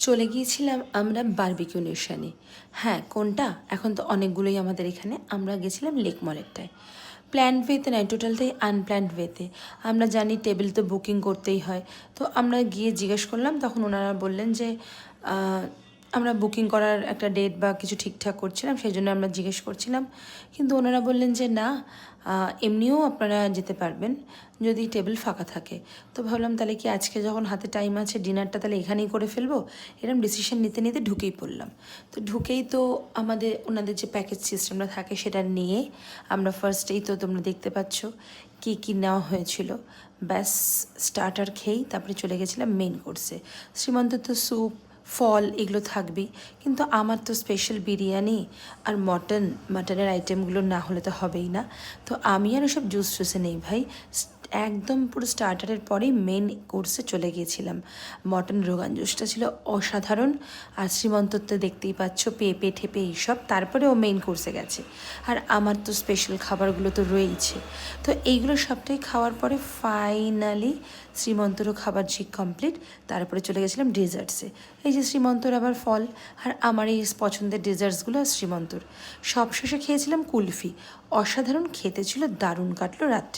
চলে গিয়েছিলাম আমরা বারবিকিউ নেশনে। হ্যাঁ, কোনটা? এখন তো অনেকগুলোই আমাদের এখানে। আমরা গেছিলাম লেক মলেরটায়। প্ল্যান্ড ওয়েতে নয়, টোটালটাই আনপ্ল্যান্ড ওয়েতে। আমরা জানি টেবিল তো বুকিং করতেই হয়। তো আমরা গিয়ে জিজ্ঞেস করলাম, তখন ওনারা বললেন যে আমরা বুকিং করার একটা ডেট বা কিছু ঠিকঠাক করছিলাম, সেই জন্য আমরা জিজ্ঞেস করছিলাম। কিন্তু ওনারা বললেন যে না, এমনিও আপনারা যেতে পারবেন যদি টেবিল ফাঁকা থাকে। তো ভাবলাম তাহলে কি আজকে যখন হাতে টাইম আছে, ডিনারটা তাহলে এখানেই করে ফেলবো। এরকম ডিসিশন নিতে নিতে ঢুকেই পড়লাম। তো ঢুকেই তো আমাদের ওনাদের যে প্যাকেজ সিস্টেমটা থাকে সেটা নিয়ে আমরা ফার্স্টেই তো তোমরা দেখতে পাচ্ছ কী কী নেওয়া হয়েছিল। ব্যাস স্টার্টার খেয়েই তারপরে চলে গেছিলাম মেন কোর্সে। শ্রীমন্ত তো স্যুপ, ফল এগুলো থাকবেই, কিন্তু আমার তো স্পেশাল বিরিয়ানি আর মাটনের আইটেমগুলো না হলে তো হবেই না। তো আমি আর ওসব জুস টুসে নেই ভাই, একদম পুরো স্টার্টারের পরেই মেন কোর্সে চলে গিয়েছিলাম। মটন রোগান জুসটা ছিল অসাধারণ। আর শ্রীমন্তর তো দেখতেই পাচ্ছ পেঁপে ঠেপে এইসব, তারপরে ও মেইন কোর্সে গেছে। আর আমার তো স্পেশাল খাবারগুলো তো রয়েইছে। তো এইগুলো সবটাই খাওয়ার পরে ফাইনালি শ্রীমন্তরও খাবার ঝিক কমপ্লিট। তারপরে চলে গেছিলাম ডেজার্টসে। এই যে শ্রীমন্তর আবার ফল, আর আমার এই পছন্দের ডেজার্টসগুলো আর শ্রীমন্তর। সবশেষে খেয়েছিলাম কুলফি। অসাধারণ খেতে ছিল, দারুণ কাটলো রাত্রি।